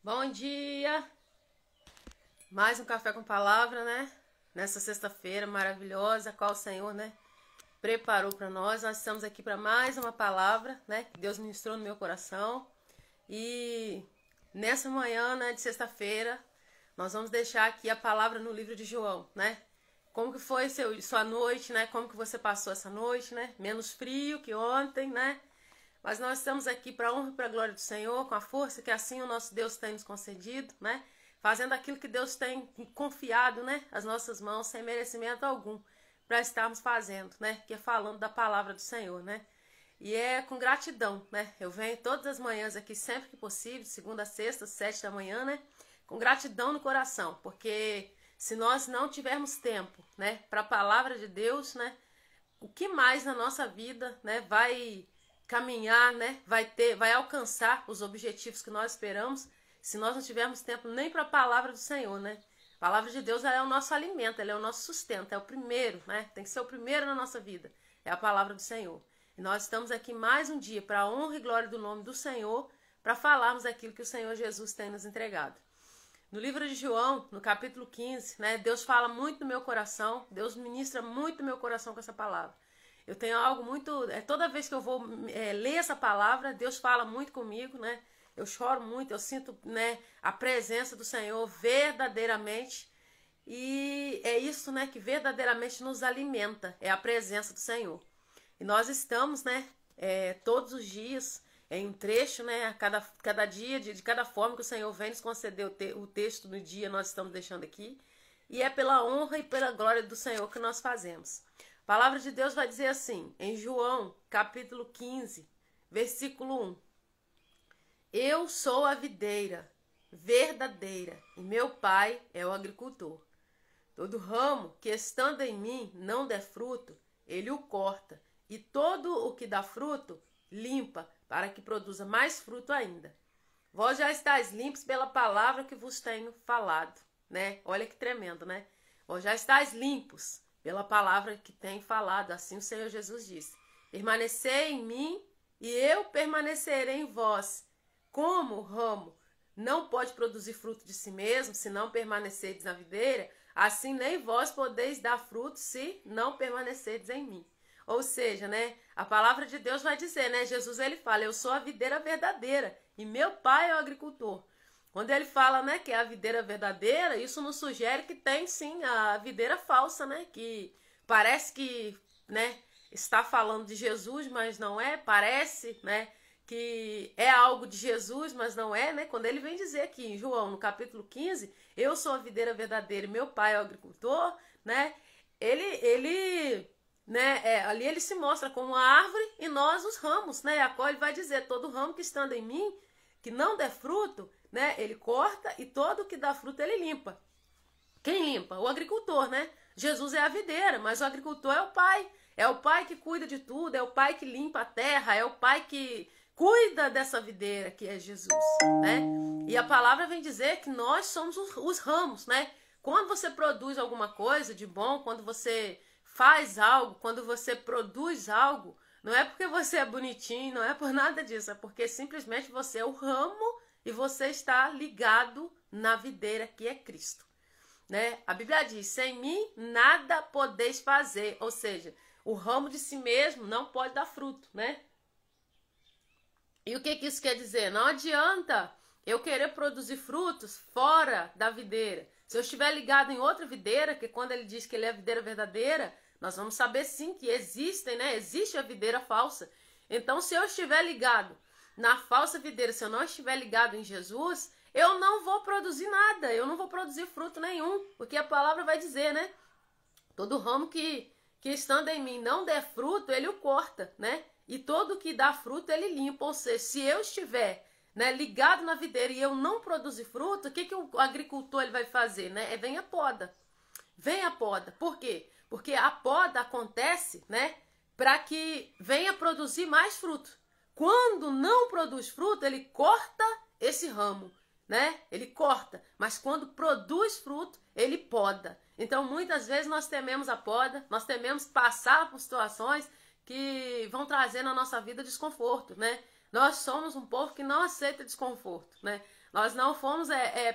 Bom dia! Mais um Café com Palavra, né? Nessa sexta-feira maravilhosa, qual o Senhor, né? Preparou para nós. Nós estamos aqui para mais uma palavra, né? Que Deus ministrou no meu coração. E nessa manhã, né, de sexta-feira, nós vamos deixar aqui a palavra no livro de João, né? Como que foi sua noite, né? Como que você passou essa noite, né? Menos frio que ontem, né? Mas nós estamos aqui para a honra e para a glória do Senhor, com a força que assim o nosso Deus tem nos concedido, né? Fazendo aquilo que Deus tem confiado, né? As nossas mãos, sem merecimento algum, para estarmos fazendo, né? Que é falando da palavra do Senhor, né? E é com gratidão, né? Eu venho todas as manhãs aqui, sempre que possível, segunda a sexta, 7 da manhã, né? Com gratidão no coração, porque se nós não tivermos tempo, né? Para a palavra de Deus, né? O que mais na nossa vida, né? Vai caminhar, né? Vai alcançar os objetivos que nós esperamos, se nós não tivermos tempo nem para a palavra do Senhor, né? A palavra de Deus, ela é o nosso alimento, ela é o nosso sustento, é o primeiro, né? Tem que ser o primeiro na nossa vida, é a palavra do Senhor. E nós estamos aqui mais um dia para a honra e glória do nome do Senhor, para falarmos aquilo que o Senhor Jesus tem nos entregado. No livro de João, no capítulo 15, né? Deus fala muito no meu coração, Deus ministra muito no meu coração com essa palavra. Eu tenho algo muito... toda vez que eu vou ler essa palavra, Deus fala muito comigo, né? Eu choro muito, eu sinto, né, a presença do Senhor verdadeiramente. E é isso, né, que verdadeiramente nos alimenta, é a presença do Senhor. E nós estamos, né, todos os dias, em um trecho, né, a cada dia, de cada forma que o Senhor vem nos conceder o texto do dia, nós estamos deixando aqui. E é pela honra e pela glória do Senhor que nós fazemos. A palavra de Deus vai dizer assim, em João, capítulo 15, versículo 1. Eu sou a videira verdadeira e meu pai é o agricultor. Todo ramo que estando em mim não der fruto, ele o corta, e todo o que dá fruto, limpa, para que produza mais fruto ainda. Vós já estáis limpos pela palavra que vos tenho falado, né? Olha que tremendo, né? Vós já estáis limpos pela palavra que tem falado, assim o Senhor Jesus disse. Permanecei em mim e eu permanecerei em vós. Como o ramo não pode produzir fruto de si mesmo, se não permanecerdes na videira, assim nem vós podeis dar fruto se não permanecerdes em mim. Ou seja, né, a palavra de Deus vai dizer, né, Jesus ele fala, eu sou a videira verdadeira e meu pai é o agricultor. Quando ele fala, né, que é a videira verdadeira, isso nos sugere que tem sim a videira falsa, né, que parece que, né, está falando de Jesus, mas não é, parece, né, que é algo de Jesus, mas não é, né, quando ele vem dizer aqui em João, no capítulo 15, eu sou a videira verdadeira e meu pai é o agricultor, né, ali ele se mostra como a árvore e nós os ramos, né, a qual ele vai dizer, todo ramo que estando em mim, que não der fruto, né, ele corta e todo que dá fruto ele limpa. Quem limpa? O agricultor, né? Jesus é a videira, mas o agricultor é o pai. É o pai que cuida de tudo, é o pai que limpa a terra, é o pai que cuida dessa videira que é Jesus, né? E a palavra vem dizer que nós somos os ramos, né? Quando você produz alguma coisa de bom, quando você faz algo, quando você produz algo, não é porque você é bonitinho, não é por nada disso, é porque simplesmente você é o ramo e você está ligado na videira que é Cristo, né? A Bíblia diz, sem mim nada podeis fazer, ou seja, o ramo de si mesmo não pode dar fruto, né? E o que isso quer dizer? Não adianta eu querer produzir frutos fora da videira. Se eu estiver ligado em outra videira, que quando ele diz que ele é a videira verdadeira, nós vamos saber sim que existem, né? Existe a videira falsa. Então, se eu estiver ligado na falsa videira, se eu não estiver ligado em Jesus, eu não vou produzir nada, eu não vou produzir fruto nenhum, porque a palavra vai dizer, né? Todo ramo que estando em mim não der fruto, ele o corta, né? E todo que dá fruto, ele limpa. Ou seja, se eu estiver, né, ligado na videira e eu não produzir fruto, o que o agricultor ele vai fazer, né? Vem a poda. Vem a poda. Por quê? Porque a poda acontece, né, para que venha produzir mais fruto. Quando não produz fruto, ele corta esse ramo, né? Ele corta, mas quando produz fruto, ele poda. Então, muitas vezes nós tememos a poda, nós tememos passar por situações que vão trazer na nossa vida desconforto, né? Nós somos um povo que não aceita desconforto, né? Nós não fomos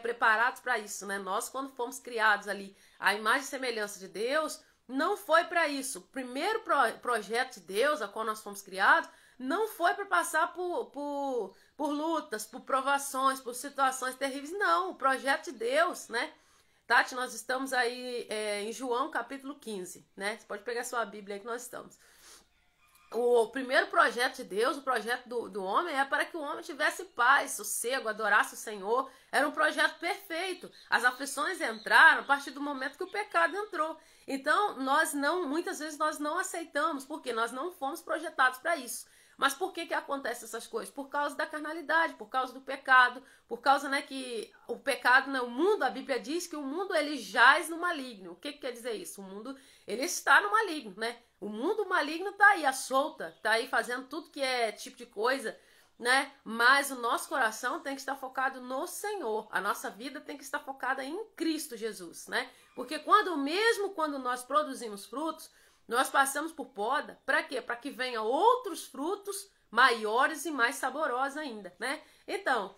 preparados para isso, né? Nós, quando fomos criados ali, a imagem e semelhança de Deus, não foi para isso. O primeiro projeto de Deus, a qual nós fomos criados, não foi para passar por lutas, por provações, por situações terríveis. Não, o projeto de Deus, né? Tati, nós estamos aí em João capítulo 15, né? Você pode pegar sua Bíblia aí que nós estamos. O primeiro projeto de Deus, o projeto do homem, é para que o homem tivesse paz, sossego, adorasse o Senhor. Era um projeto perfeito. As aflições entraram a partir do momento que o pecado entrou. Então, muitas vezes nós não aceitamos, porque nós não fomos projetados para isso. Mas por que acontecem essas coisas? Por causa da carnalidade, por causa do pecado, por causa, né, que o pecado, né, o mundo, a Bíblia diz que o mundo ele jaz no maligno. O que quer dizer isso? O mundo ele está no maligno, né? O mundo maligno está aí à solta, está aí fazendo tudo que é tipo de coisa, né? Mas o nosso coração tem que estar focado no Senhor. A nossa vida tem que estar focada em Cristo Jesus, né? Porque mesmo quando nós produzimos frutos, nós passamos por poda, para quê? Para que venham outros frutos maiores e mais saborosos ainda, né? Então,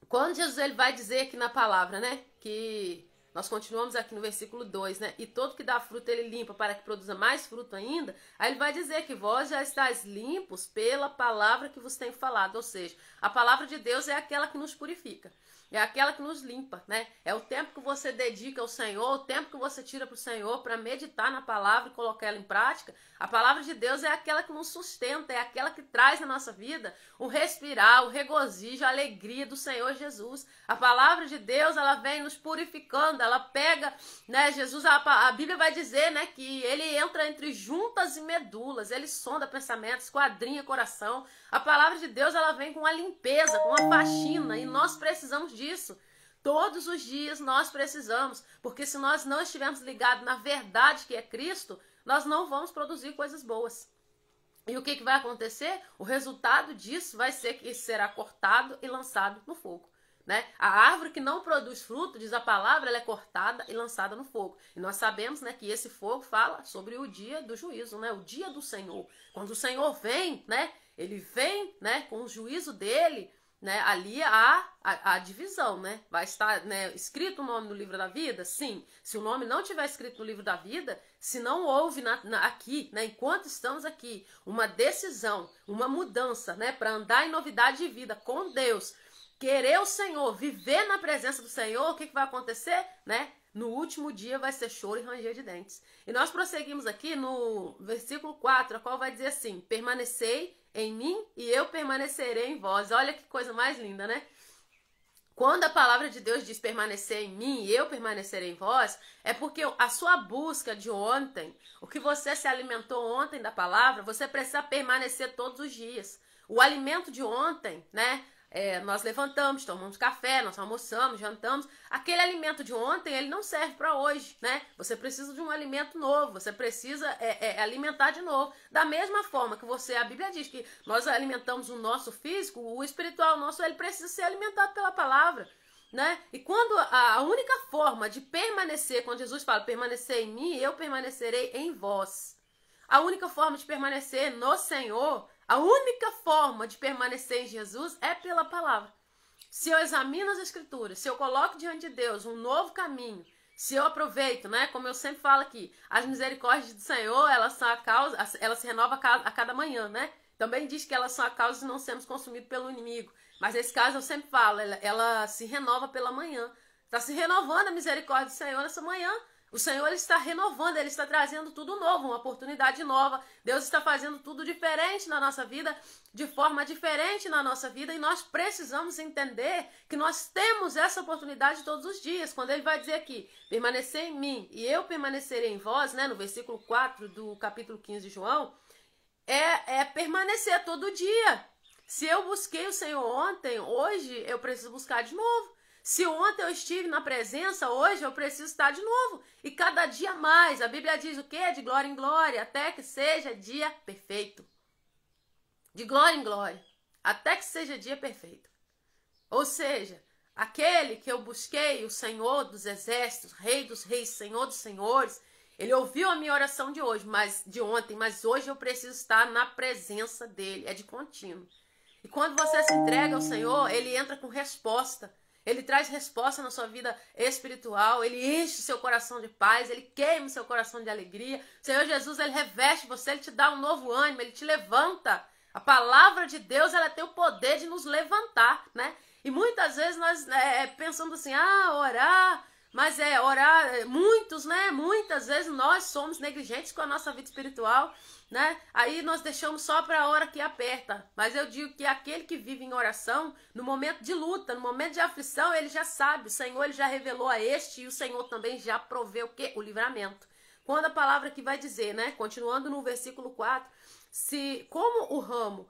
quando Jesus ele vai dizer aqui na palavra, né? Que nós continuamos aqui no versículo 2, né? E todo que dá fruto ele limpa para que produza mais fruto ainda. Aí ele vai dizer que vós já estáis limpos pela palavra que vos tenho falado. Ou seja, a palavra de Deus é aquela que nos purifica. É aquela que nos limpa, né? É o tempo que você dedica ao Senhor, o tempo que você tira para o Senhor para meditar na palavra e colocar ela em prática. A palavra de Deus é aquela que nos sustenta, é aquela que traz na nossa vida o respirar, o regozijo, a alegria do Senhor Jesus. A palavra de Deus, ela vem nos purificando, ela pega, né? Jesus, a Bíblia vai dizer, né, que ele entra entre juntas e medulas, ele sonda pensamentos, esquadrinha coração. A palavra de Deus, ela vem com a limpeza, com a faxina, e nós precisamos disso. Todos os dias nós precisamos, porque se nós não estivermos ligados na verdade que é Cristo, nós não vamos produzir coisas boas. E o que vai acontecer? O resultado disso vai ser que será cortado e lançado no fogo, né? A árvore que não produz fruto, diz a palavra, ela é cortada e lançada no fogo. E nós sabemos, né, que esse fogo fala sobre o dia do juízo, né? O dia do Senhor. Quando o Senhor vem, né? Ele vem, né, com o juízo dele, né, ali a divisão, né? Vai estar, né, escrito o nome no livro da vida? Sim. Se o nome não tiver escrito no livro da vida, se não houve aqui, né, enquanto estamos aqui, uma decisão, uma mudança, né, para andar em novidade de vida com Deus, querer o Senhor, viver na presença do Senhor, o que vai acontecer, né? No último dia vai ser choro e ranger de dentes. E nós prosseguimos aqui no versículo 4, a qual vai dizer assim: permanecei em mim e eu permanecerei em vós. Olha que coisa mais linda, né? Quando a palavra de Deus diz permanecer em mim e eu permanecerei em vós, é porque a sua busca de ontem, o que você se alimentou ontem da palavra, você precisa permanecer todos os dias. O alimento de ontem, né? Nós levantamos, tomamos café, nós almoçamos, jantamos. Aquele alimento de ontem, ele não serve para hoje, né? Você precisa de um alimento novo, você precisa alimentar de novo. Da mesma forma que a Bíblia diz que nós alimentamos o nosso físico, o espiritual nosso, ele precisa ser alimentado pela palavra, né? E quando a única forma de permanecer, quando Jesus fala permanecer em mim, eu permanecerei em vós. A única forma de permanecer no Senhor, a única forma de permanecer em Jesus é pela palavra. Se eu examino as Escrituras, se eu coloco diante de Deus um novo caminho, se eu aproveito, né, como eu sempre falo aqui, as misericórdias do Senhor, elas se renovam a cada manhã, né? Também diz que elas são a causa de não sermos consumidos pelo inimigo. Mas nesse caso eu sempre falo, ela se renova pela manhã. Está se renovando a misericórdia do Senhor nessa manhã. O Senhor ele está renovando, ele está trazendo tudo novo, uma oportunidade nova. Deus está fazendo tudo diferente na nossa vida, de forma diferente na nossa vida, e nós precisamos entender que nós temos essa oportunidade todos os dias. Quando ele vai dizer aqui, permanecer em mim e eu permanecerei em vós, né, no versículo 4 do capítulo 15 de João, é permanecer todo dia. Se eu busquei o Senhor ontem, hoje eu preciso buscar de novo. Se ontem eu estive na presença, hoje eu preciso estar de novo. E cada dia mais. A Bíblia diz o quê? De glória em glória, até que seja dia perfeito. De glória em glória, até que seja dia perfeito. Ou seja, aquele que eu busquei, o Senhor dos exércitos, Rei dos reis, Senhor dos senhores, ele ouviu a minha oração de hoje, de ontem, mas hoje eu preciso estar na presença dele. É de contínuo. E quando você se entrega ao Senhor, Ele entra com resposta. Ele traz resposta na sua vida espiritual, Ele enche seu coração de paz, Ele queima seu coração de alegria. O Senhor Jesus, Ele reveste você, Ele te dá um novo ânimo, Ele te levanta. A palavra de Deus, ela tem o poder de nos levantar, né? E muitas vezes nós pensamos assim, orar, mas orar, muitos, né? Muitas vezes nós somos negligentes com a nossa vida espiritual, né? Aí nós deixamos só para a hora que aperta. Mas eu digo que aquele que vive em oração, no momento de luta, no momento de aflição, ele já sabe, o Senhor ele já revelou a este e o Senhor também já proveu o quê? O livramento. Quando a palavra que vai dizer, né? Continuando no versículo 4, como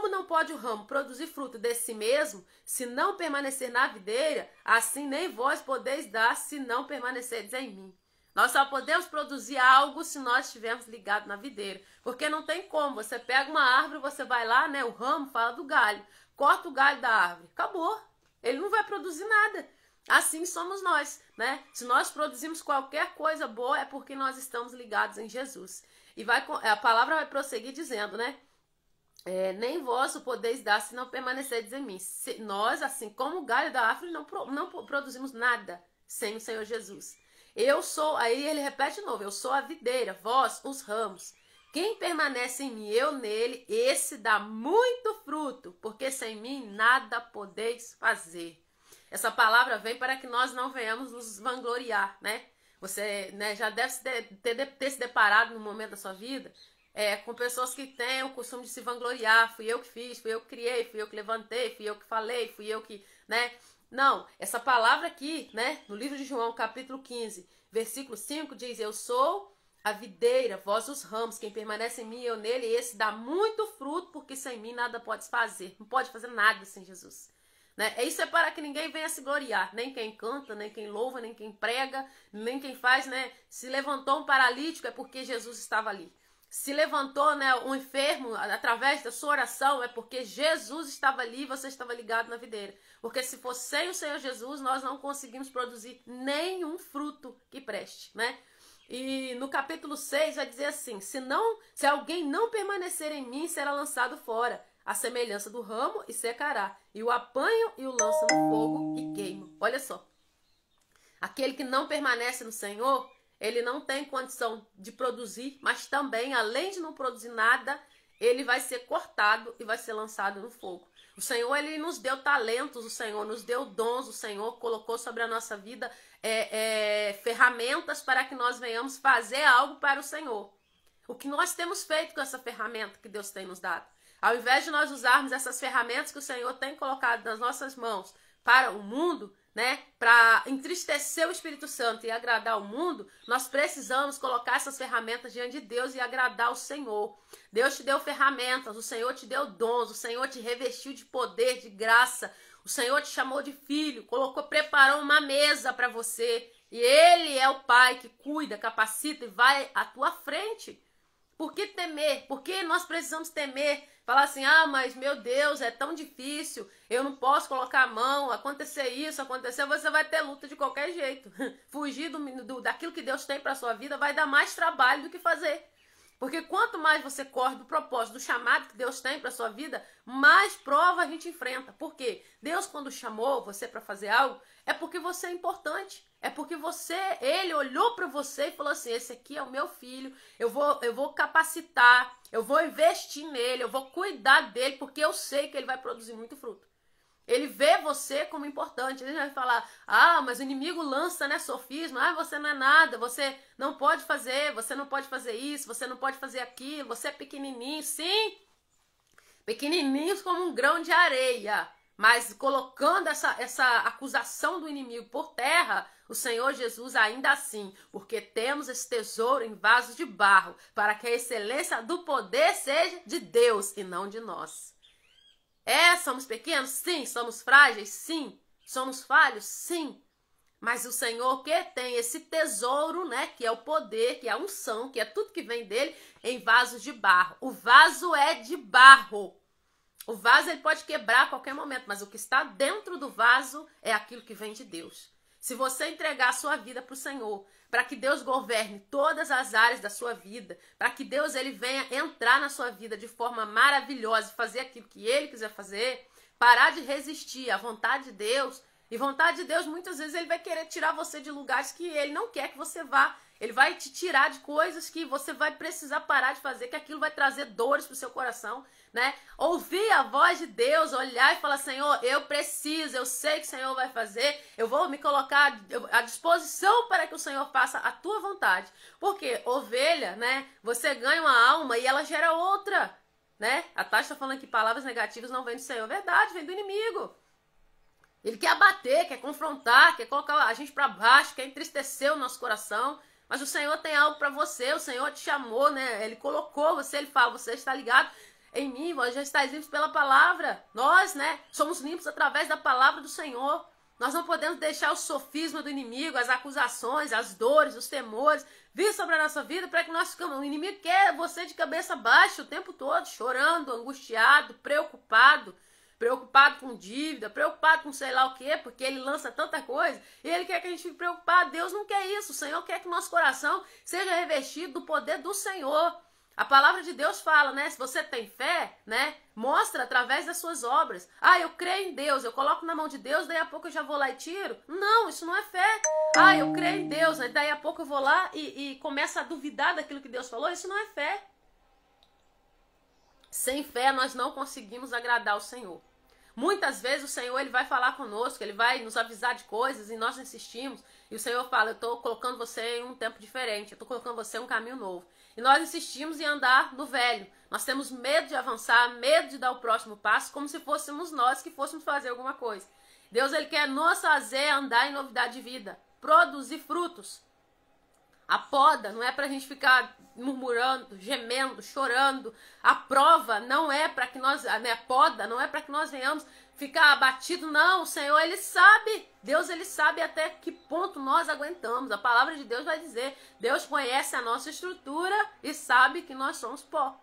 não pode o ramo produzir fruto de si mesmo, se não permanecer na videira, assim nem vós podeis dar, se não permanecerdes em mim. Nós só podemos produzir algo se nós estivermos ligados na videira. Porque não tem como. Você pega uma árvore, você vai lá, né? O ramo fala do galho. Corta o galho da árvore. Acabou. Ele não vai produzir nada. Assim somos nós, né? Se nós produzimos qualquer coisa boa, é porque nós estamos ligados em Jesus. E a palavra vai prosseguir dizendo, né? Nem vós o podeis dar se não permanecerdes em mim. Nós, assim como o galho da árvore, não produzimos nada sem o Senhor Jesus. Eu sou, aí ele repete de novo, eu sou a videira, vós os ramos. Quem permanece em mim, eu nele, esse dá muito fruto, porque sem mim nada podeis fazer. Essa palavra vem para que nós não venhamos nos vangloriar, né? Você, né, já deve ter se deparado no momento da sua vida com pessoas que têm o costume de se vangloriar. Fui eu que fiz, fui eu que criei, fui eu que levantei, fui eu que falei, fui eu que, né? Não, essa palavra aqui, né, no livro de João, capítulo 15, versículo 5, diz, eu sou a videira, vós os ramos, quem permanece em mim, eu nele, esse dá muito fruto, porque sem mim nada podes fazer. Não pode fazer nada sem Jesus. Né? Isso é para que ninguém venha se gloriar, nem quem canta, nem quem louva, nem quem prega, nem quem faz, né? Se levantou um paralítico é porque Jesus estava ali. Se levantou, né, um enfermo através da sua oração, é porque Jesus estava ali e você estava ligado na videira. Porque se fosse sem o Senhor Jesus, nós não conseguimos produzir nenhum fruto que preste, né? E no capítulo 6 vai dizer assim, se alguém não permanecer em mim, será lançado fora, a semelhança do ramo e secará. E o apanham e o lançam no fogo e queimam. Olha só, aquele que não permanece no Senhor, ele não tem condição de produzir, mas também, além de não produzir nada, ele vai ser cortado e vai ser lançado no fogo. O Senhor, ele nos deu talentos, o Senhor nos deu dons, o Senhor colocou sobre a nossa vida ferramentas para que nós venhamos fazer algo para o Senhor. O que nós temos feito com essa ferramenta que Deus tem nos dado? Ao invés de nós usarmos essas ferramentas que o Senhor tem colocado nas nossas mãos para o mundo, né, para entristecer o Espírito Santo e agradar o mundo, nós precisamos colocar essas ferramentas diante de Deus e agradar o Senhor. Deus te deu ferramentas, o Senhor te deu dons, o Senhor te revestiu de poder, de graça, o Senhor te chamou de filho, preparou uma mesa para você, e Ele é o Pai que cuida, capacita e vai à tua frente. Por que temer? Por que nós precisamos temer? Falar assim, mas meu Deus, é tão difícil, eu não posso colocar a mão, acontecer isso, acontecer, você vai ter luta de qualquer jeito. Fugir daquilo que Deus tem para a sua vida vai dar mais trabalho do que fazer. Porque quanto mais você corre do propósito, do chamado que Deus tem para a sua vida, mais prova a gente enfrenta. Por quê? Deus, quando chamou você para fazer algo, é porque você é importante. É porque ele olhou para você e falou assim, esse aqui é o meu filho, eu vou capacitar, eu vou investir nele, eu vou cuidar dele, porque eu sei que ele vai produzir muito fruto. Ele vê você como importante. Ele vai falar, mas o inimigo lança, né, sofisma, você não é nada, você não pode fazer, você não pode fazer isso, você não pode fazer aquilo, você é pequenininho, sim, pequenininhos como um grão de areia, mas colocando essa acusação do inimigo por terra, o Senhor Jesus ainda assim, porque temos esse tesouro em vasos de barro, para que a excelência do poder seja de Deus e não de nós. Somos pequenos? Sim. Somos frágeis? Sim. Somos falhos? Sim. Mas o Senhor que tem esse tesouro, né, que é o poder, que é a unção, que é tudo que vem dele, em vasos de barro. O vaso é de barro. O vaso ele pode quebrar a qualquer momento, mas o que está dentro do vaso é aquilo que vem de Deus. Se você entregar a sua vida para o Senhor, para que Deus governe todas as áreas da sua vida, para que Deus ele venha entrar na sua vida de forma maravilhosa e fazer aquilo que Ele quiser fazer, parar de resistir à vontade de Deus. E vontade de Deus, muitas vezes, Ele vai querer tirar você de lugares que Ele não quer que você vá. Ele vai te tirar de coisas que você vai precisar parar de fazer, que aquilo vai trazer dores para o seu coração, né? Ouvir a voz de Deus, olhar e falar, Senhor, eu preciso, eu sei que o Senhor vai fazer, eu vou me colocar à disposição para que o Senhor faça a tua vontade. Porque ovelha, né? Você ganha uma alma e ela gera outra, né? A Tati está falando que palavras negativas não vêm do Senhor. Verdade, vem do inimigo. Ele quer abater, quer confrontar, quer colocar a gente para baixo, quer entristecer o nosso coração. Mas o Senhor tem algo para você, o Senhor te chamou, né? Ele colocou você, Ele fala, você está ligado em mim, vós já estáis limpos pela palavra. Nós, né, somos limpos através da palavra do Senhor. Nós não podemos deixar o sofisma do inimigo, as acusações, as dores, os temores vir sobre a nossa vida para que nós ficamos. O inimigo quer você de cabeça baixa o tempo todo, chorando, angustiado, preocupado com dívida, preocupado com sei lá o quê, porque ele lança tanta coisa, e ele quer que a gente fique preocupado. Deus não quer isso. O Senhor quer que nosso coração seja revestido do poder do Senhor. A palavra de Deus fala, né? Se você tem fé, né? Mostra através das suas obras. Ah, eu creio em Deus, eu coloco na mão de Deus, daí a pouco eu já vou lá e tiro. Não, isso não é fé. Ah, eu creio em Deus, né? Daí a pouco eu vou lá e começo a duvidar daquilo que Deus falou. Isso não é fé. Sem fé nós não conseguimos agradar o Senhor. Muitas vezes o Senhor ele vai falar conosco, Ele vai nos avisar de coisas e nós insistimos. E o Senhor fala, eu estou colocando você em um tempo diferente, eu estou colocando você em um caminho novo. E nós insistimos em andar no velho. Nós temos medo de avançar, medo de dar o próximo passo, como se fôssemos nós que fôssemos fazer alguma coisa. Deus ele quer nos fazer andar em novidade de vida, produzir frutos. A poda não é para a gente ficar murmurando, gemendo, chorando. A prova não é para que nós, a poda não é para que nós venhamos ficar abatido. Não, o Senhor ele sabe. Deus ele sabe até que ponto nós aguentamos. A palavra de Deus vai dizer, Deus conhece a nossa estrutura e sabe que nós somos pó.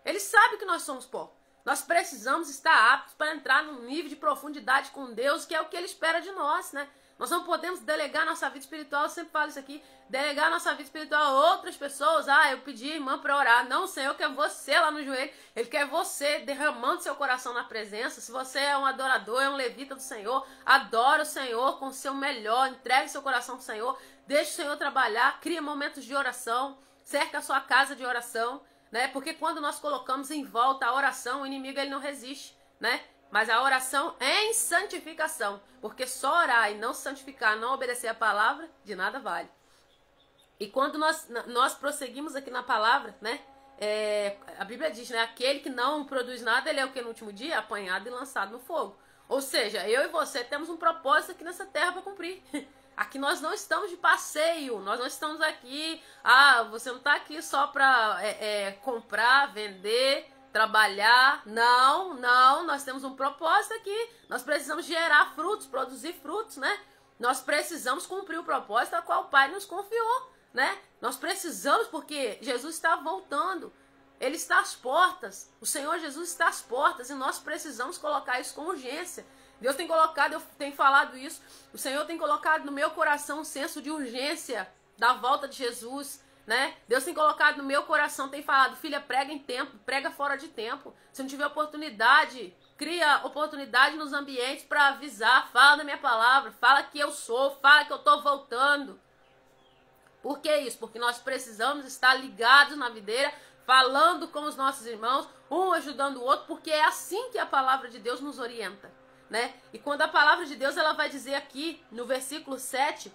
Ele sabe que nós somos pó. Nós precisamos estar aptos para entrar num nível de profundidade com Deus, que é o que Ele espera de nós, né? Nós não podemos delegar nossa vida espiritual, eu sempre falo isso aqui, delegar nossa vida espiritual a outras pessoas. Ah, eu pedi irmã para orar. Não, o Senhor quer você lá no joelho. Ele quer você derramando seu coração na presença. Se você é um adorador, é um levita do Senhor, adora o Senhor com o seu melhor, entregue seu coração para o Senhor, deixe o Senhor trabalhar, cria momentos de oração, cerca a sua casa de oração, né? Porque quando nós colocamos em volta a oração, o inimigo ele não resiste, né? Mas a oração é em santificação, porque só orar e não santificar, não obedecer a palavra, de nada vale. E quando nós prosseguimos aqui na palavra, né? A Bíblia diz, né? Aquele que não produz nada, ele é o que no último dia? Apanhado e lançado no fogo. Ou seja, eu e você temos um propósito aqui nessa terra para cumprir. Aqui nós não estamos de passeio, nós não estamos aqui... Ah, você não está aqui só para comprar, vender... trabalhar, não, nós temos um propósito aqui, nós precisamos gerar frutos, produzir frutos, né? Nós precisamos cumprir o propósito a qual o Pai nos confiou, né? Nós precisamos, porque Jesus está voltando, Ele está às portas, o Senhor Jesus está às portas e nós precisamos colocar isso com urgência. Deus tem colocado, eu tenho falado isso, o Senhor tem colocado no meu coração um senso de urgência da volta de Jesus, né? Deus tem colocado no meu coração, tem falado, filha, prega em tempo, prega fora de tempo. Se não tiver oportunidade, cria oportunidade nos ambientes para avisar, fala da minha palavra, fala que eu sou, fala que eu estou voltando. Por que isso? Porque nós precisamos estar ligados na videira, falando com os nossos irmãos, um ajudando o outro, porque é assim que a palavra de Deus nos orienta, né? E quando a palavra de Deus ela vai dizer aqui no versículo 7,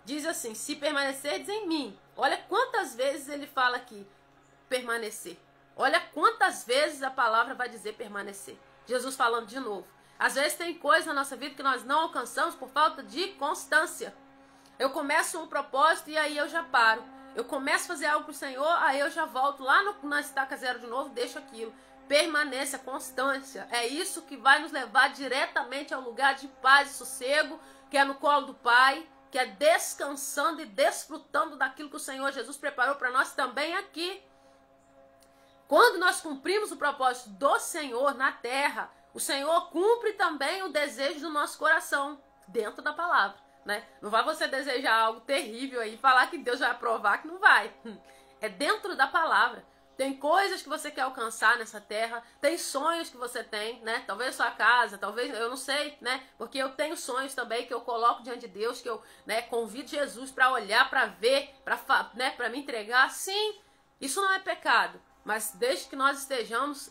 diz assim, se permanecerdes em mim. Olha quantas vezes ele fala aqui, permanecer. Olha quantas vezes a palavra vai dizer permanecer. Jesus falando de novo. Às vezes tem coisas na nossa vida que nós não alcançamos por falta de constância. Eu começo um propósito e aí eu já paro. Eu começo a fazer algo para o Senhor, aí eu já volto lá na estaca zero de novo, deixo aquilo. Permaneça, constância. É isso que vai nos levar diretamente ao lugar de paz e sossego, que é no colo do Pai, que é descansando e desfrutando daquilo que o Senhor Jesus preparou para nós também aqui. Quando nós cumprimos o propósito do Senhor na terra, o Senhor cumpre também o desejo do nosso coração, dentro da palavra. né? Não vai você desejar algo terrível aí e falar que Deus vai aprovar, que não vai. É dentro da palavra. Tem coisas que você quer alcançar nessa terra, tem sonhos que você tem, né? Talvez sua casa, talvez, eu não sei, né? Porque eu tenho sonhos também que eu coloco diante de Deus, que eu, né, convido Jesus para olhar, para ver, para me entregar. Sim, isso não é pecado, mas desde que nós estejamos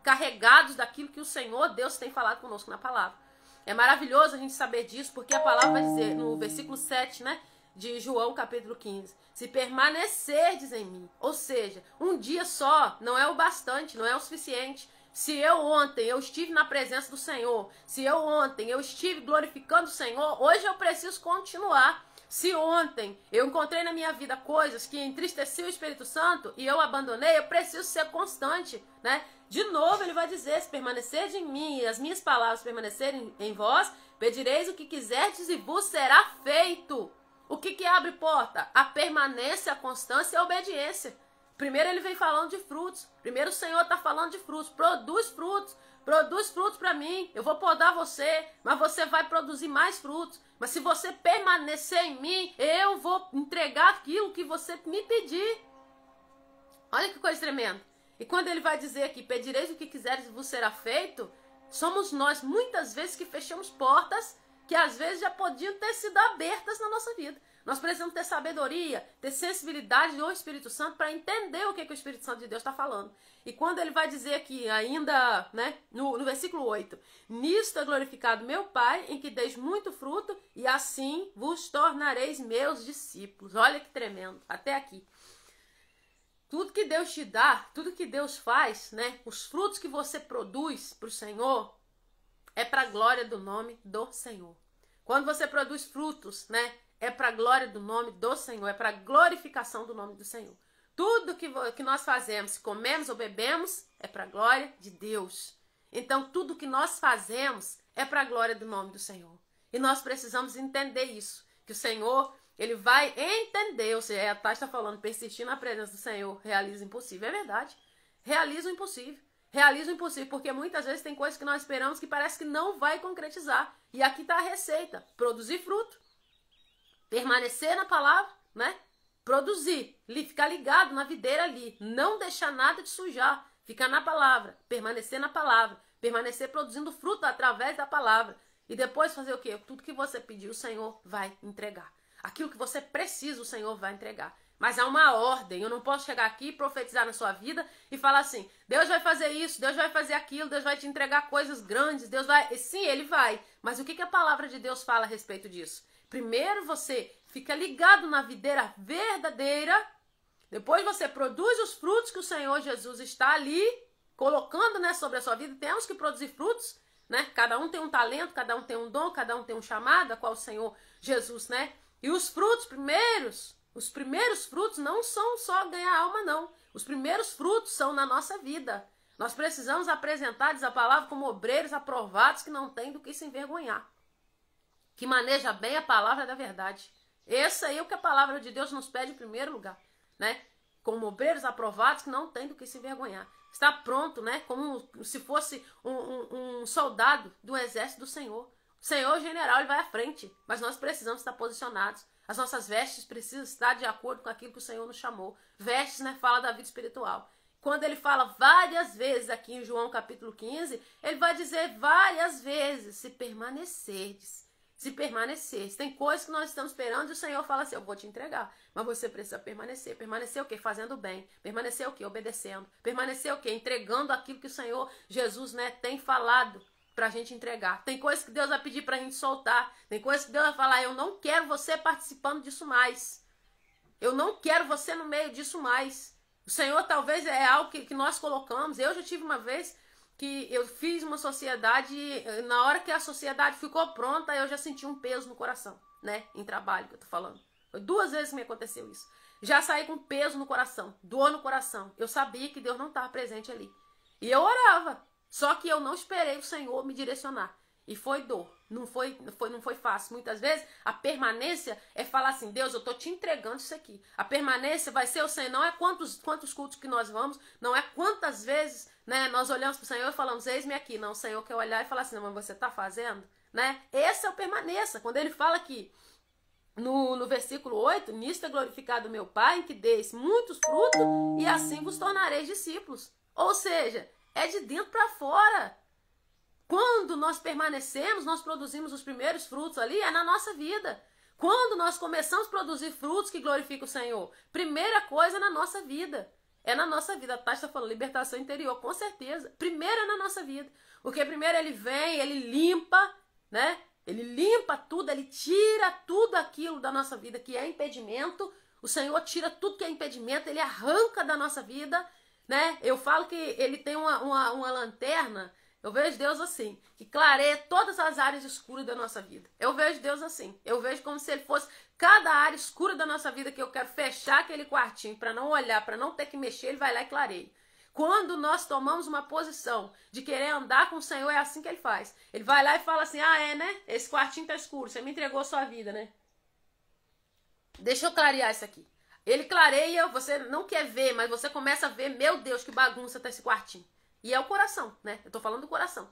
carregados daquilo que o Senhor Deus tem falado conosco na palavra. É maravilhoso a gente saber disso, porque a palavra vai dizer no versículo 7, né? De João capítulo 15, se permanecerdes em mim, ou seja, um dia só não é o bastante, não é o suficiente. Se eu ontem eu estive na presença do Senhor, se eu ontem eu estive glorificando o Senhor, hoje eu preciso continuar. Se ontem eu encontrei na minha vida coisas que entristeciam o Espírito Santo e eu abandonei, eu preciso ser constante, né? De novo ele vai dizer, se permanecerdes em mim e as minhas palavras permanecerem em vós, pedireis o que quiserdes e vos será feito. O que abre porta? A permanência, a constância e a obediência. Primeiro ele vem falando de frutos. Primeiro o Senhor está falando de frutos. Produz frutos. Produz frutos para mim. Eu vou podar você, mas você vai produzir mais frutos. Mas se você permanecer em mim, eu vou entregar aquilo que você me pedir. Olha que coisa tremenda. E quando ele vai dizer aqui, pedireis o que quiseres e vos será feito, somos nós muitas vezes que fechamos portas que às vezes já podiam ter sido abertas na nossa vida. Nós precisamos ter sabedoria, ter sensibilidade do Espírito Santo para entender o que o Espírito Santo de Deus está falando. E quando ele vai dizer aqui, ainda, né, no versículo 8, nisto é glorificado meu Pai, em que deis muito fruto, e assim vos tornareis meus discípulos. Olha que tremendo, até aqui. Tudo que Deus te dá, tudo que Deus faz, né, os frutos que você produz para o Senhor, é para a glória do nome do Senhor. Quando você produz frutos, né, é para a glória do nome do Senhor, é para a glorificação do nome do Senhor. Tudo que nós fazemos, se comemos ou bebemos, é para a glória de Deus. Então, tudo que nós fazemos é para a glória do nome do Senhor. E nós precisamos entender isso, que o Senhor, ele vai entender, ou seja, a Tati está falando, persistir na presença do Senhor, realiza o impossível. É verdade, realiza o impossível. Realiza o impossível, porque muitas vezes tem coisas que nós esperamos que parece que não vai concretizar. E aqui está a receita, produzir fruto, permanecer na palavra, né? Produzir, ficar ligado na videira ali, não deixar nada de sujar, ficar na palavra, permanecer produzindo fruto através da palavra. E depois fazer o quê? Tudo que você pedir, o Senhor vai entregar. Aquilo que você precisa, o Senhor vai entregar. Mas há uma ordem, eu não posso chegar aqui e profetizar na sua vida e falar assim, Deus vai fazer isso, Deus vai fazer aquilo, Deus vai te entregar coisas grandes, Deus vai... Sim, Ele vai, mas o que a palavra de Deus fala a respeito disso? Primeiro você fica ligado na videira verdadeira, depois você produz os frutos que o Senhor Jesus está ali colocando, né, sobre a sua vida. Temos que produzir frutos, né? Cada um tem um talento, cada um tem um dom, cada um tem um chamado, a qual o Senhor Jesus, né? E os frutos os primeiros frutos não são só ganhar alma, não. Os primeiros frutos são na nossa vida. Nós precisamos apresentar, diz a palavra, como obreiros aprovados que não têm do que se envergonhar. Que maneja bem a palavra da verdade. Esse aí é o que a palavra de Deus nos pede em primeiro lugar, né? Como obreiros aprovados que não têm do que se envergonhar. Está pronto, né? Como se fosse um soldado do exército do Senhor. O Senhor general, ele vai à frente, mas nós precisamos estar posicionados. As nossas vestes precisam estar de acordo com aquilo que o Senhor nos chamou. Vestes, né, fala da vida espiritual. Quando ele fala várias vezes aqui em João capítulo 15, ele vai dizer várias vezes, se permanecerdes. Se permanecerdes. Tem coisas que nós estamos esperando e o Senhor fala assim, eu vou te entregar. Mas você precisa permanecer. Permanecer o quê? Fazendo bem. Permanecer o quê? Obedecendo. Permanecer o quê? Entregando aquilo que o Senhor Jesus, né, tem falado pra gente entregar. Tem coisas que Deus vai pedir pra gente soltar. Tem coisas que Deus vai falar, eu não quero você participando disso mais. Eu não quero você no meio disso mais. O Senhor talvez é algo que nós colocamos. Eu já tive uma vez que eu fiz uma sociedade, na hora que a sociedade ficou pronta, eu já senti um peso no coração, né? Em trabalho que eu tô falando. Foi 2 vezes que me aconteceu isso. Já saí com peso no coração, dor no coração. Eu sabia que Deus não estava presente ali. E eu orava. Só que eu não esperei o Senhor me direcionar. E foi dor. Não foi fácil. Muitas vezes a permanência é falar assim, Deus, eu tô te entregando isso aqui. A permanência vai ser o Senhor. Não é quantos cultos que nós vamos, não é quantas vezes, né, nós olhamos pro Senhor e falamos, eis-me aqui. Não, o Senhor quer olhar e falar assim, não, mas você tá fazendo? Né? Esse é o permaneça. Quando ele fala aqui, no versículo 8, nisto é glorificado meu Pai, em que deis muitos frutos, e assim vos tornareis discípulos. Ou seja, é de dentro para fora. Quando nós permanecemos, nós produzimos os primeiros frutos ali, é na nossa vida. Quando nós começamos a produzir frutos que glorificam o Senhor, primeira coisa é na nossa vida. É na nossa vida. A Tati está falando libertação interior, com certeza. Primeiro é na nossa vida. Porque primeiro ele vem, ele limpa, né? Ele limpa tudo, ele tira tudo aquilo da nossa vida que é impedimento. O Senhor tira tudo que é impedimento, ele arranca da nossa vida, né? Eu falo que ele tem uma lanterna. Eu vejo Deus assim, que clareia todas as áreas escuras da nossa vida. Eu vejo Deus assim. Eu vejo como se ele fosse cada área escura da nossa vida que eu quero fechar aquele quartinho para não olhar, para não ter que mexer, ele vai lá e clareia. Quando nós tomamos uma posição de querer andar com o Senhor, é assim que ele faz. Ele vai lá e fala assim, né? Esse quartinho tá escuro, você me entregou a sua vida, né? Deixa eu clarear isso aqui. Ele clareia, você não quer ver, mas você começa a ver, meu Deus, que bagunça tá esse quartinho. E é o coração, né? Eu tô falando do coração.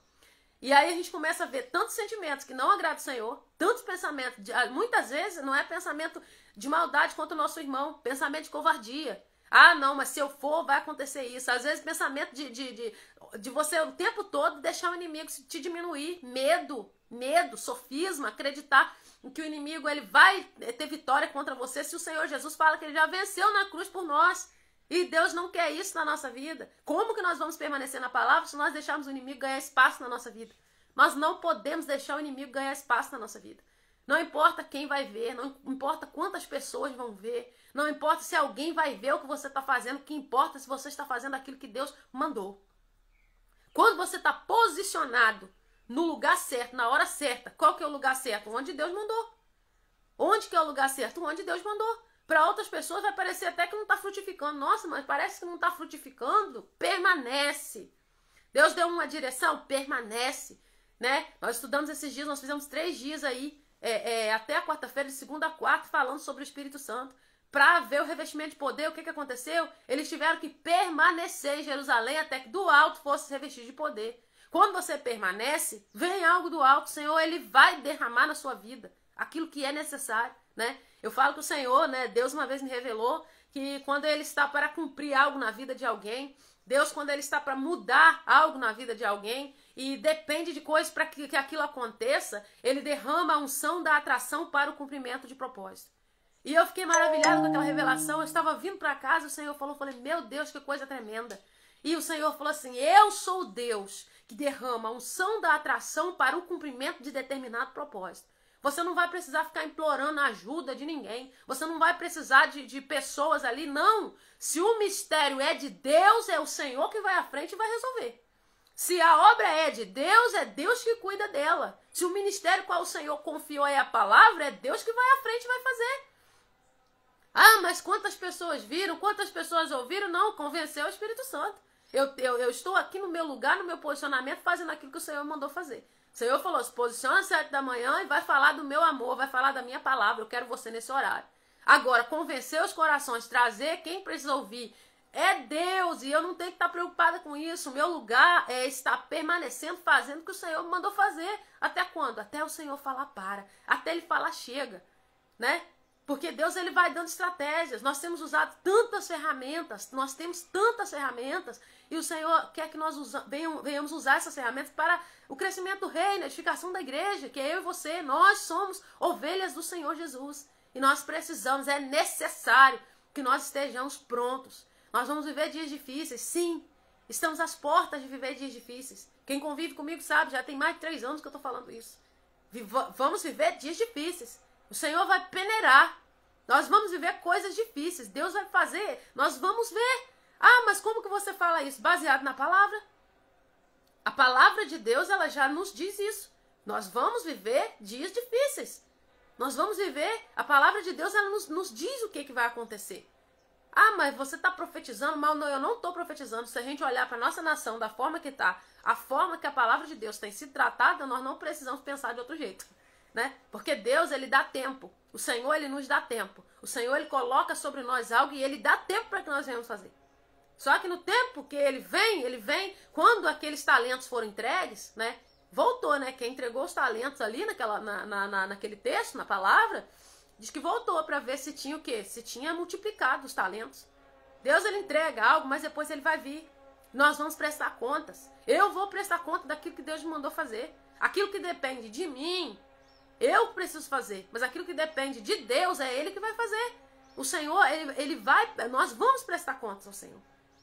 E aí a gente começa a ver tantos sentimentos que não agradam o Senhor, tantos pensamentos, muitas vezes não é pensamento de maldade contra o nosso irmão, pensamento de covardia. Ah, não, mas se eu for, vai acontecer isso. Às vezes pensamento de você o tempo todo deixar o inimigo te diminuir. Medo, sofisma, acreditar que o inimigo ele vai ter vitória contra você se o Senhor Jesus fala que ele já venceu na cruz por nós. E Deus não quer isso na nossa vida. Como que nós vamos permanecer na palavra se nós deixarmos o inimigo ganhar espaço na nossa vida? Nós não podemos deixar o inimigo ganhar espaço na nossa vida. Não importa quem vai ver, não importa quantas pessoas vão ver, não importa se alguém vai ver o que você está fazendo, o que importa é se você está fazendo aquilo que Deus mandou. Quando você está posicionado no lugar certo, na hora certa, qual que é o lugar certo? Onde Deus mandou. Onde que é o lugar certo? Onde Deus mandou. Para outras pessoas vai parecer até que não está frutificando. Nossa, mas parece que não está frutificando. Permanece. Deus deu uma direção? Permanece. Né? Nós estudamos esses dias, nós fizemos 3 dias aí, até a quarta-feira, de segunda a quarta, falando sobre o Espírito Santo. Para ver o revestimento de poder, o que aconteceu? Eles tiveram que permanecer em Jerusalém até que do alto fosse revestido de poder. Quando você permanece, vem algo do alto. O Senhor, ele vai derramar na sua vida aquilo que é necessário, né? Eu falo que o Senhor, né, Deus uma vez me revelou que quando ele está para cumprir algo na vida de alguém, Deus quando ele está para mudar algo na vida de alguém e depende de coisas para que aquilo aconteça, ele derrama a unção da atração para o cumprimento de propósito. E eu fiquei maravilhada com aquela revelação. Eu estava vindo para casa, o Senhor falou, falei, meu Deus, que coisa tremenda. E o Senhor falou assim, eu sou o Deus que derrama a unção da atração para o cumprimento de determinado propósito. Você não vai precisar ficar implorando a ajuda de ninguém. Você não vai precisar de pessoas ali, não. Se o mistério é de Deus, é o Senhor que vai à frente e vai resolver. Se a obra é Deus que cuida dela. Se o ministério qual o Senhor confiou é a palavra, é Deus que vai à frente e vai fazer. Ah, mas quantas pessoas viram, quantas pessoas ouviram? Não, convenceu o Espírito Santo. Eu estou aqui no meu lugar, no meu posicionamento, fazendo aquilo que o Senhor mandou fazer. O Senhor falou, se posiciona às 7 da manhã e vai falar do meu amor, vai falar da minha palavra, eu quero você nesse horário. Agora, convencer os corações, trazer quem precisa ouvir, é Deus, e eu não tenho que estar preocupada com isso. O meu lugar é estar permanecendo, fazendo o que o Senhor mandou fazer. Até quando? Até o Senhor falar para, até Ele falar chega, né? Porque Deus ele vai dando estratégias. Nós temos usado tantas ferramentas, e o Senhor quer que nós venhamos usar essas ferramentas para o crescimento do reino, a edificação da igreja, que é eu e você. Nós somos ovelhas do Senhor Jesus. E nós precisamos, é necessário que nós estejamos prontos. Nós vamos viver dias difíceis, sim. Estamos às portas de viver dias difíceis. Quem convive comigo sabe, já tem mais de 3 anos que eu estou falando isso. Vamos viver dias difíceis. O Senhor vai peneirar. Nós vamos viver coisas difíceis. Deus vai fazer. Nós vamos ver. Ah, mas como que você fala isso? Baseado na palavra. A palavra de Deus, ela já nos diz isso. Nós vamos viver dias difíceis. Nós vamos viver. A palavra de Deus, ela nos diz o que vai acontecer. Ah, mas você está profetizando mal? Não, eu não estou profetizando. Se a gente olhar para a nossa nação da forma que está, a forma que a palavra de Deus tem sido tratada, nós não precisamos pensar de outro jeito, né? Porque Deus, ele dá tempo. O Senhor, ele nos dá tempo. O Senhor, ele coloca sobre nós algo e ele dá tempo para que nós venhamos fazer. Só que no tempo que ele vem, quando aqueles talentos foram entregues, né? Voltou, né? Quem entregou os talentos ali naquele texto, na palavra, diz que voltou para ver se tinha o quê? Se tinha multiplicado os talentos. Deus, ele entrega algo, mas depois ele vai vir. Nós vamos prestar contas. Eu vou prestar conta daquilo que Deus me mandou fazer. Aquilo que depende de mim, eu preciso fazer. Mas aquilo que depende de Deus, é Ele que vai fazer. O Senhor, ele vai... Nós vamos prestar contas ao Senhor.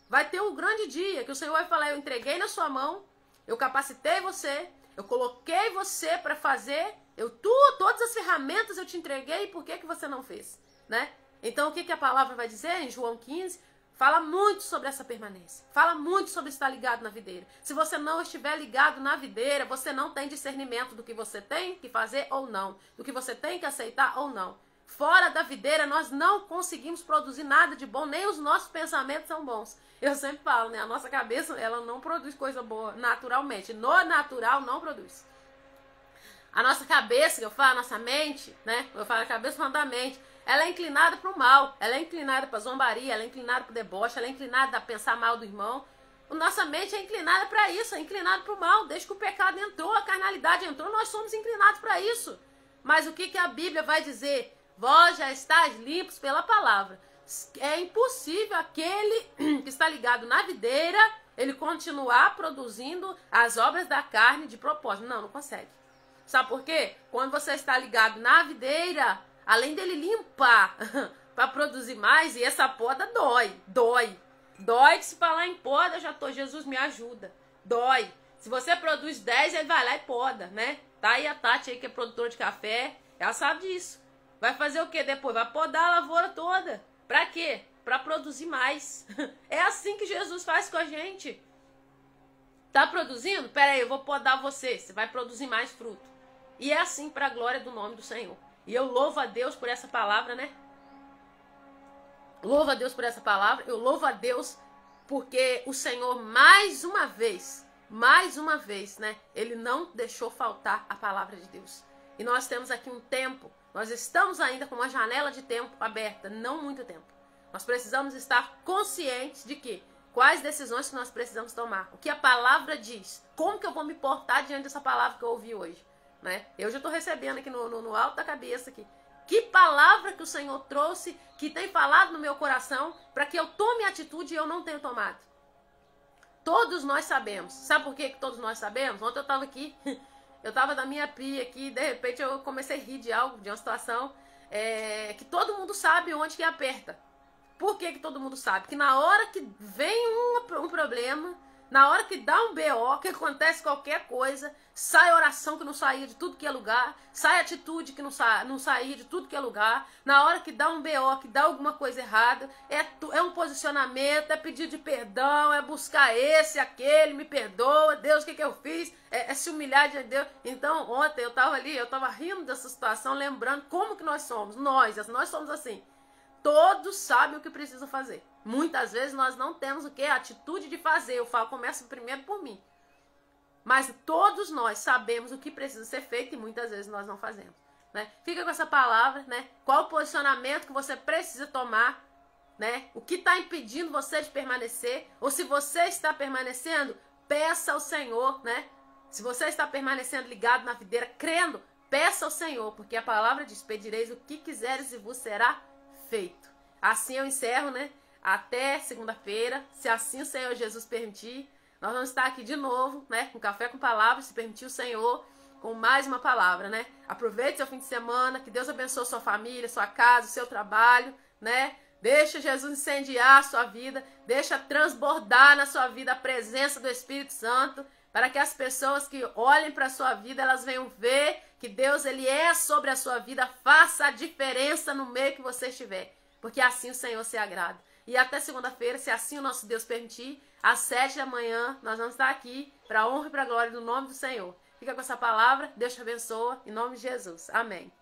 Vai ter um grande dia que o Senhor vai falar, eu entreguei na sua mão, eu capacitei você, eu coloquei você para fazer, todas as ferramentas eu te entreguei, por que você não fez? Né? Então o que a palavra vai dizer em João 15? Fala muito sobre essa permanência, fala muito sobre estar ligado na videira. Se você não estiver ligado na videira, você não tem discernimento do que você tem que fazer ou não, do que você tem que aceitar ou não. Fora da videira, nós não conseguimos produzir nada de bom, nem os nossos pensamentos são bons. Eu sempre falo, né? A nossa cabeça, ela não produz coisa boa naturalmente. No natural, não produz. A nossa cabeça, eu falo, a nossa mente, né? Eu falo a cabeça falando da mente. Ela é inclinada para o mal. Ela é inclinada para a zombaria. Ela é inclinada para o deboche. Ela é inclinada a pensar mal do irmão. Nossa mente é inclinada para isso. É inclinada para o mal. Desde que o pecado entrou, a carnalidade entrou, nós somos inclinados para isso. Mas o que a Bíblia vai dizer? Vós já estáis limpos pela palavra. É impossível aquele que está ligado na videira, ele continuar produzindo as obras da carne de propósito. Não consegue. Sabe por quê? Quando você está ligado na videira, além dele limpar para produzir mais, e essa poda dói que se falar em poda, já tô, Jesus me ajuda. Dói. Se você produz 10, ele vai lá e poda, né? Tá aí a Tati aí que é produtora de café, ela sabe disso. Vai fazer o quê depois? Vai podar a lavoura toda. Pra quê? Pra produzir mais. É assim que Jesus faz com a gente. Tá produzindo? Pera aí, eu vou podar você. Você vai produzir mais fruto. E é assim para a glória do nome do Senhor. E eu louvo a Deus por essa palavra, né? Louvo a Deus por essa palavra. Eu louvo a Deus porque o Senhor mais uma vez, né? Ele não deixou faltar a palavra de Deus. E nós temos aqui um tempo. Nós estamos ainda com uma janela de tempo aberta, não muito tempo. Nós precisamos estar conscientes de que quais decisões que nós precisamos tomar, o que a palavra diz, como que eu vou me portar diante dessa palavra que eu ouvi hoje, né? Eu já estou recebendo aqui no alto da cabeça aqui. Que palavra que o Senhor trouxe, que tem falado no meu coração, para que eu tome atitude e eu não tenho tomado. Todos nós sabemos. Sabe por que todos nós sabemos? Ontem eu estava aqui... Eu tava na minha pia aqui e de repente eu comecei a rir de algo, de uma situação que todo mundo sabe onde que aperta. Por que todo mundo sabe? Que na hora que vem um problema, na hora que dá um BO, que acontece qualquer coisa, sai oração que não saía de tudo que é lugar, sai atitude que não saía de tudo que é lugar, na hora que dá um BO, que dá alguma coisa errada, é um posicionamento, é pedido de perdão, é buscar esse, aquele, me perdoa, Deus, o que eu fiz? É se humilhar diante de Deus. Então, ontem eu tava rindo dessa situação, lembrando como que nós somos, nós somos assim. Todos sabem o que precisam fazer. Muitas vezes nós não temos o que? A atitude de fazer. Eu falo, começo primeiro por mim. Mas todos nós sabemos o que precisa ser feito e muitas vezes nós não fazemos. Né? Fica com essa palavra, né? Qual o posicionamento que você precisa tomar, né? O que está impedindo você de permanecer? Ou se você está permanecendo, peça ao Senhor, né? Se você está permanecendo ligado na videira, crendo, peça ao Senhor, porque a palavra diz, pedireis o que quiseres e vos será feito. Assim eu encerro, né? Até segunda-feira, se assim o Senhor Jesus permitir, nós vamos estar aqui de novo, né? Com Café com Palavra, se permitir o Senhor, com mais uma palavra, né? Aproveite seu fim de semana, que Deus abençoe sua família, sua casa, o seu trabalho, né? Deixa Jesus incendiar a sua vida, deixa transbordar na sua vida a presença do Espírito Santo, para que as pessoas que olhem para a sua vida, elas venham ver que Deus, ele é sobre a sua vida, faça a diferença no meio que você estiver, porque assim o Senhor se agrada. E até segunda-feira, se assim o nosso Deus permitir, às 7 da manhã, nós vamos estar aqui para a honra e para a glória do nome do Senhor. Fica com essa palavra, Deus te abençoe, em nome de Jesus. Amém.